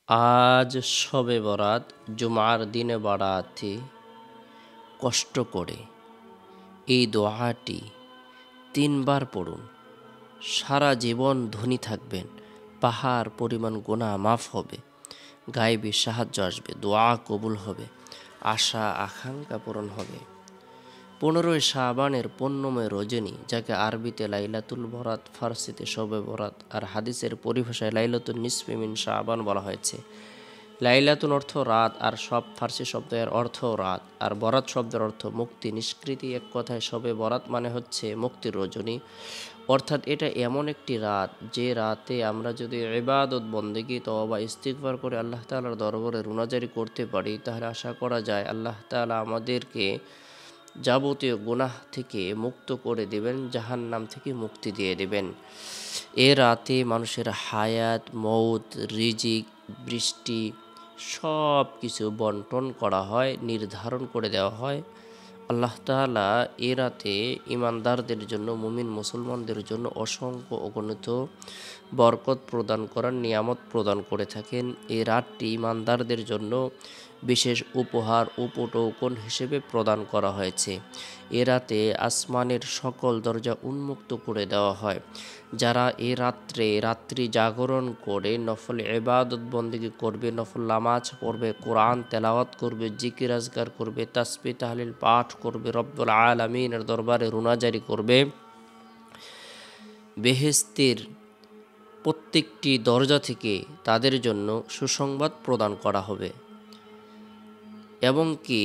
আজ শবে বরাত জুমার দিনে বাড়াতে কষ্ট করে এই দোয়াটি 3 বার পড়ুন। সারা জীবন ধনী থাকবেন, পাহাড় পরিমাণ গুনাহ মাফ হবে, গায়েবী সাহায্য আসবে, দোয়া কবুল হবে, আশা আকাঙ্ক্ষা পূরণ হবে। 15ই শাবানের পুণ্যময় রজনী, যাকে আরবিতে লাইলাতুল বরাত, ফার্সিতে শবে বরাত আর হাদিসের পরিভাষায় লাইলাতুন নিসফি মিন শাবান বলা হয়েছে। লাইলাতুন অর্থ রাত, আর সব ফার্সি শব্দের অর্থ রাত, আর বরাত শব্দের অর্থ মুক্তি, নিষ্কৃতি। এক কথায় শবে বরাত মানে হচ্ছে মুক্তির রজনী, অর্থাৎ এটা এমন একটি রাত যে রাতে আমরা যদি ইবাদত বন্দেগী তওবা ইস্তিগফার করে আল্লাহ তাআলার দরবারে রুনাজারি করতে পারি, তাহলে আশা করা যায় আল্লাহ তাআলা আমাদেরকে যাবতীয় গুনাহ থেকে মুক্ত করে দেবেন, জাহান্নাম থেকে মুক্তি দিয়ে দেবেন। এ রাতে মানুষের হায়াত, মৌত, রিজিক, বৃষ্টি সব কিছু বন্টন করা হয়, নির্ধারণ করে দেওয়া হয়। আল্লাহ তাআলা এ রাতে ইমানদারদের জন্য, মুমিন মুসলমানদের জন্য অসংখ্য অগণিত বরকত প্রদান করার নিয়ামত প্রদান করে থাকেন। এই রাতটি ইমানদারদের জন্য বিশেষ উপহার, উপটৌকন হিসেবে প্রদান করা হয়েছে। এ রাতে আসমানের সকল দরজা উন্মুক্ত করে দেওয়া হয়। যারা এ রাত্রি জাগরণ করে নফল ইবাদত বন্দেগী করবে, নফল নামাজ পড়বে, কোরআন তেলাওয়াত করবে, জিকির আজকার করবে, তাসবিহ তাহলিল পাঠ করবে, রব্বুল আলামিনের দরবারে রুনাজারি করবে, বেহেশতের প্রত্যেকটি দরজা থেকে তাদের জন্য সুসংবাদ প্রদান করা হবে এবং কি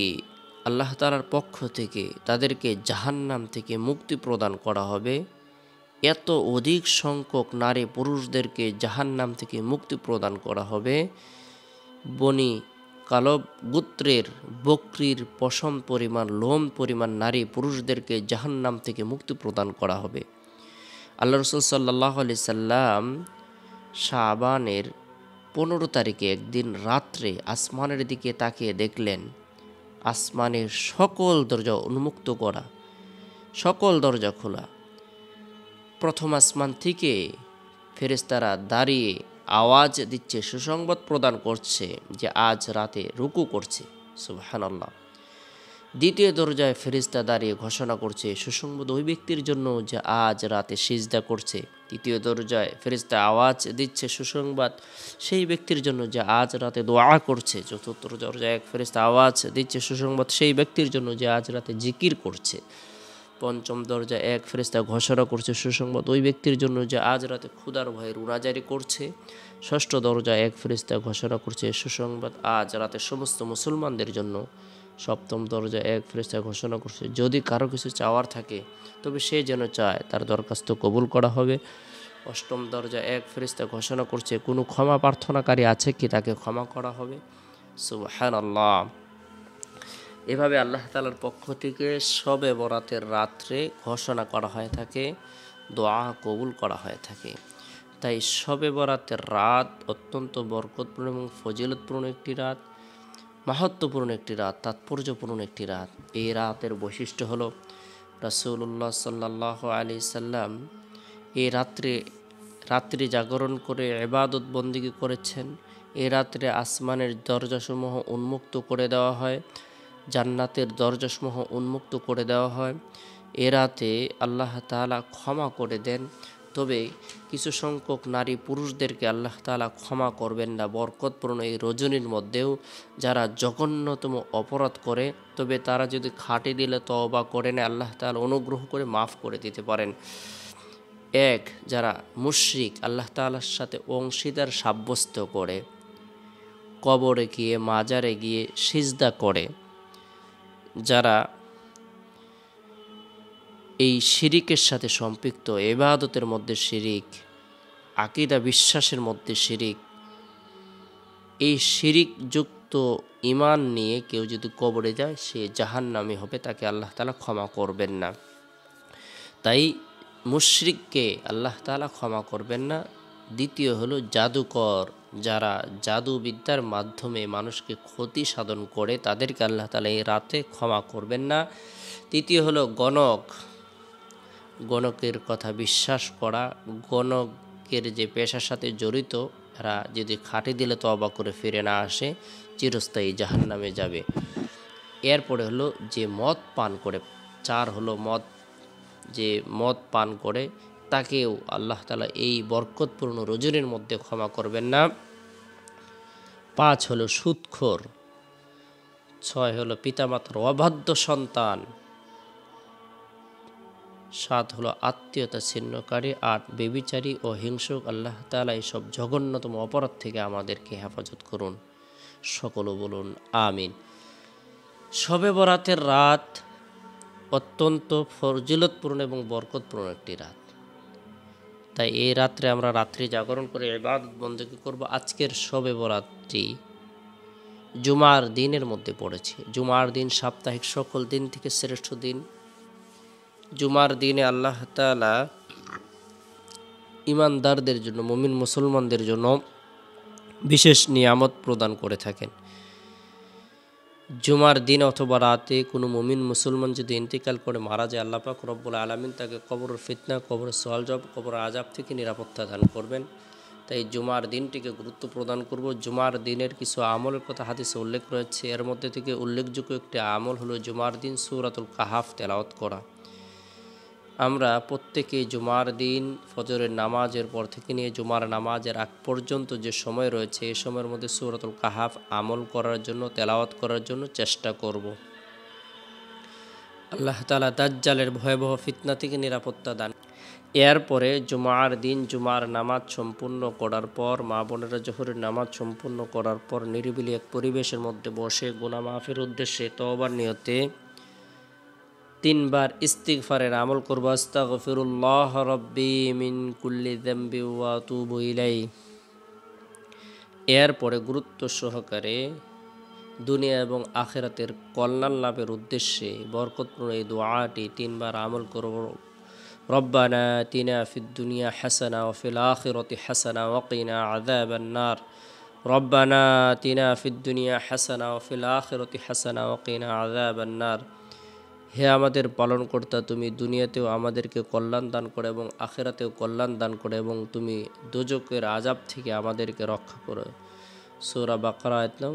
আল্লাহ তাআলার পক্ষ থেকে তাদেরকে জাহান্নাম থেকে মুক্তি প্রদান করা হবে। এত অধিক সংখ্যক নারী পুরুষদেরকে জাহান্নাম থেকে মুক্তি প্রদান করা হবে। বনি কালব গোত্রের বকরির পশম পরিমাণ, লোম পরিমাণ নারী পুরুষদেরকে জাহান্নাম থেকে মুক্তি প্রদান করা হবে। আল্লাহ রাসূল সাল্লাল্লাহু আলাইহি সাল্লাম শাবানের 15 তারিখে একদিন রাত্রে আসমানের দিকে তাকিয়ে দেখলেন আসমানের সকল দরজা উন্মুক্ত করা, সকল দরজা খোলা। প্রথম আসমান থেকে ফেরেশতারা দাঁড়িয়ে আওয়াজ দিচ্ছে, সুসংবাদ প্রদান করছে যে আজ রাতে রুকু করছে, সুবহানাল্লাহ। দ্বিতীয় দরজায় ফেরেশতা দাঁড়িয়ে ঘোষণা করছে, সুসংবাদ ওই ব্যক্তির জন্য যে আজ রাতে সিজদা করছে। তৃতীয় দরজায় ফেরেশতা আওয়াজ দিচ্ছে, সুসংবাদ সেই ব্যক্তির জন্য যে আজ রাতে দোয়া করছে। চতুর্থ দরজায় এক ফেরেশতা আওয়াজ দিচ্ছে, সুসংবাদ সেই ব্যক্তির জন্য যে আজ রাতে জিকির করছে। পঞ্চম দরজায় এক ফেরেশতা ঘোষণা করছে, সুসংবাদ ওই ব্যক্তির জন্য যে আজ রাতে ক্ষুধার ভয়ে রুনাজারি করছে। ষষ্ঠ দরজায় এক ফেরেশতা ঘোষণা করছে, সুসংবাদ আজ রাতে সমস্ত মুসলমানদের জন্য। সপ্তম দরজায় এক ফেরেশতা ঘোষণা করছে, যদি কারো কিছু চাওয়ার থাকে তবে সে যেন চায়, তার দরখাস্ত কবুল করা হবে। অষ্টম দরজায় এক ফেরেশতা ঘোষণা করছে, কোনো ক্ষমা প্রার্থনাকারী আছে কি, তাকে ক্ষমা করা হবে। সুবহানাল্লাহ। এভাবে আল্লাহ তাআলার পক্ষ থেকে শবে বরাতের রাত্রে ঘোষণা করা হয়ে থাকে, দোয়া কবুল করা হয়ে থাকে। তাই শবে বরাতের রাত অত্যন্ত বরকতপূর্ণ এবং ফজিলতপূর্ণ একটি রাত, মাহাত্ম্যপূর্ণ একটি রাত, তাৎপর্যপূর্ণ একটি রাত। এই রাতের বৈশিষ্ট্য হলো রাসূলুল্লাহ সাল্লাল্লাহু আলাইহি সাল্লাম এই রাত্রি জাগরণ করে ইবাদত বন্দেগী করেছেন। এই রাত্রে আসমানের দরজাসমূহ উন্মুক্ত করে দেওয়া হয়, জান্নাতের দরজাসমূহ উন্মুক্ত করে দেওয়া হয়। এ রাতে আল্লাহ তাআলা ক্ষমা করে দেন, তবে কিছু সংখ্যক নারী পুরুষদেরকে আল্লাহ তাআলা ক্ষমা করবেন না। বরকতপূর্ণ এই রজনীর মধ্যেও যারা জঘন্যতম অপরাধ করে, তবে তারা যদি খাঁটি দিলে তওবা করে নেয়, আল্লাহ তাআলা অনুগ্রহ করে মাফ করে দিতে পারেন। এক, যারা মুশরিক, আল্লাহ তাআলার সাথে অংশীদার সাব্যস্ত করে, কবরে গিয়ে মাজারে গিয়ে সিজদা করে, যারা এই শিরিকের সাথে সম্পৃক্ত, ইবাদতের মধ্যে শিরিক, আকীদা বিশ্বাসের মধ্যে শিরিক, এই শিরিকযুক্ত ঈমান নিয়ে কেউ যদি কবরে যায় সে জাহান্নামী হবে, তাকে আল্লাহ তাআলা ক্ষমা করবেন না। তাই মুশরিককে আল্লাহ তাআলা ক্ষমা করবেন না। দ্বিতীয় হলো জাদুকর, যারা জাদুবিদ্যার মাধ্যমে মানুষকে ক্ষতি সাধন করে, তাদেরকে আল্লাহ তাআলা এই রাতে ক্ষমা করবেন না। তৃতীয় হলো গণকের কথা বিশ্বাস করা, গণকের যে পেশার সাথে জড়িত এরা যদি খাঁটি দিলে তওবা করে ফিরে না আসে চিরস্থায়ী জাহান্নামে যাবে। এরপরে হলো যে মদ পান করে, 4 হলো মদ, যে মদ পান করে তাকেও আল্লাহ তাআলা এই বরকতপূর্ণ রজনীর মধ্যে ক্ষমা করবেন না। 5 হলো সুদখোর, 6 হলো পিতামাতার অবাধ্য সন্তান, 7 হলো আত্মীয়তা ছিন্নকারী, 8 ব্যভিচারী ও হিংসুক। আল্লাহ তাআলা এইসব জঘন্যতম অপরাধ থেকে আমাদেরকে হেফাজত করুন। সকলে বলুন আমিন। শবে বরাতের রাত অত্যন্ত ফজিলতপূর্ণ এবং বরকতপূর্ণ একটি রাত। তাই এই রাত্রে আমরা রাত্রি জাগরণ করে ইবাদত বন্দেগী করব। আজকের শবে বরাতটি জুমার দিনের মধ্যে পড়েছে। জুমার দিন সাপ্তাহিক সকল দিন থেকে শ্রেষ্ঠ দিন। জুমার দিনে আল্লাহ তাআলা ইমানদারদের জন্য, মুমিন মুসলমানদের জন্য বিশেষ নিয়ামত প্রদান করে থাকেন। জুমার দিন অথবা রাতে কোনো মুমিন মুসলমান যদি ইন্তেকাল করে মারা যায়, আল্লাহ পাক রব্বুল আলামিন তাকে কবরের ফিতনা, কবরের সওয়াল জবাব, কবরের আযাব থেকে নিরাপত্তা দান করবেন। তাই জুমার দিনটিকে গুরুত্ব প্রদান করব। জুমার দিনের কিছু আমলের কথা হাদিসে উল্লেখ রয়েছে। এর মধ্যে থেকে উল্লেখযোগ্য একটি আমল হলো জুমার দিন সূরাতুল কাহাফ তেলাওয়াত করা। আমরা প্রত্যেকেই জুমার দিন ফজরের নামাজের পর থেকে নিয়ে জুমার নামাজের আগ পর্যন্ত যে সময় রয়েছে, এই সময়ের মধ্যে সূরাতুল কাহাফ আমল করার জন্য, তেলাওয়াত করার জন্য চেষ্টা করব। আল্লাহ তাআলা দাজ্জালের ভয়াবহ ফিতনা থেকে নিরাপত্তা দান। এরপরে জুমার দিন জুমার নামাজ সম্পূর্ণ করার পর, মা বোনেরা জোহরের নামাজ সম্পূর্ণ করার পর নিরিবিলি এক পরিবেশের মধ্যে বসে গুনাহ মাফের উদ্দেশ্যে তওবার নিয়তে 3 বার ইস্তিগফারের আমল করব। আস্তাগফিরুল্লাহ রাব্বি মিন কুল্লি যামবি ওয়া আতুবু ইলাইহি। এরপরে গুরুত্ব সহকারে দুনিয়া এবং আখিরাতের কল্যাণ লাভের উদ্দেশ্যে বরকতপূর্ণ এই দোয়াটি 3 বার আমল করব। রব্বানা আতিনা ফিদ দুনিয়া হাসানা ওয়া ফিল আখিরাতি হাসানা ওয়া কিনা আযাবান নার। রব্বানা আতিনা ফিদ দুনিয়া হাসানা ওয়া ফিল আখিরাতি হাসানা ওয়া কিনা আযাবান নার। হে আমাদের পালনকর্তা, তুমি দুনিয়াতেও আমাদেরকে কল্যাণ দান করে এবং আখিরাতেও কল্যাণ দান করে এবং তুমি দোজকের আযাব থেকে আমাদেরকে রক্ষা করো। সূরা বাকারা আয়াত নং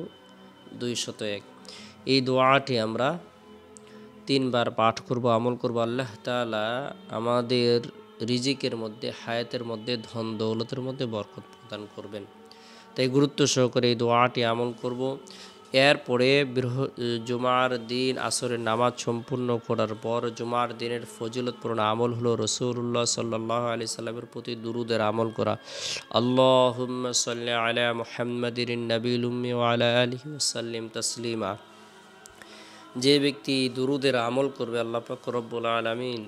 201। এই দোয়াটি আমরা 3 বার পাঠ করব, আমল করব। আল্লাহ তাআলা আমাদের রিজিকের মধ্যে, হায়াতের মধ্যে, ধন দৌলতের মধ্যে বরকত প্রদান করবেন। তাই গুরুত্ব সহকারে এই দোয়াটি আমল করব। এরপরে জুমার দিন আসরের নামাজ সম্পূর্ণ করার পর জুমার দিনের ফজিলতপূর্ণ আমল হলো রাসূলুল্লাহ সাল্লাল্লাহু আলাইহি সাল্লামের প্রতি দুরূদের আমল করা। আল্লাহুম্মা সাল্লি আলা মুহাম্মাদিন নবিয়্যিল উম্মি ওয়া আলা আলিহি ওয়া সাল্লিম তাসলিমা। যে ব্যক্তি দুরূদের আমল করবে, আল্লাহ পাক রব্বুল আলামিন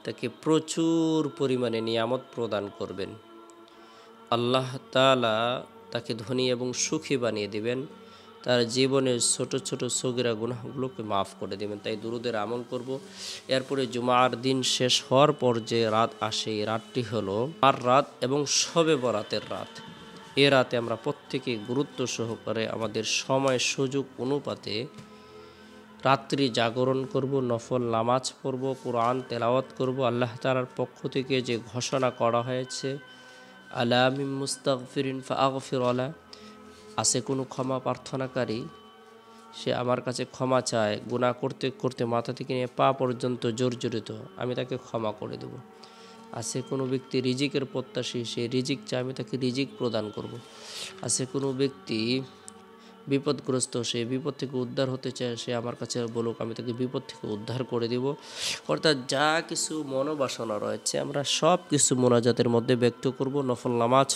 তাকে প্রচুর পরিমাণে নিয়ামত প্রদান করবেন। আল্লাহ তাআলা তাকে ধনী এবং সুখী বানিয়ে দিবেন। তার জীবনের ছোট ছোট সগীরা গুনাহগুলোকে মাফ করে দেবেন। তাই দুরূদের আমল করব। এরপরে জুমার দিন শেষ হওয়ার পর যে রাত আসে, এই রাতটি হলো আর রাত এবং শবে বরাতের রাত। এ রাতে আমরা প্রত্যেকে গুরুত্ব সহকারে আমাদের সময় সুযোগ অনুপাতে রাত্রি জাগরণ করব, নফল নামাজ পড়ব, কোরআন তেলাওয়াত করব। আল্লাহ তাআলার পক্ষ থেকে যে ঘোষণা করা হয়েছে, আলা মিন মুস্তাগফিরিন ফাগফির আলা, আছে কোনো ক্ষমা প্রার্থনাকারী, সে আমার কাছে ক্ষমা চায়, গুনাহ করতে করতে মাথা থেকে নিয়ে পা পর্যন্ত জর্জরিত, আমি তাকে ক্ষমা করে দেব। আছে কোনো ব্যক্তি রিজিকের প্রত্যাশী, সে রিজিক চায়, আমি তাকে রিজিক প্রদান করব। আছে কোনো ব্যক্তি বিপদগ্রস্ত, সে বিপদ থেকে উদ্ধার হতে চায়, সে আমার কাছে বলুক, আমি তাকে বিপদ থেকে উদ্ধার করে দেব। অর্থাৎ যা কিছু মনোবাসনা রয়েছে আমরা সব কিছু মোনাজাতের মধ্যে ব্যক্ত করব। নফল নামাজ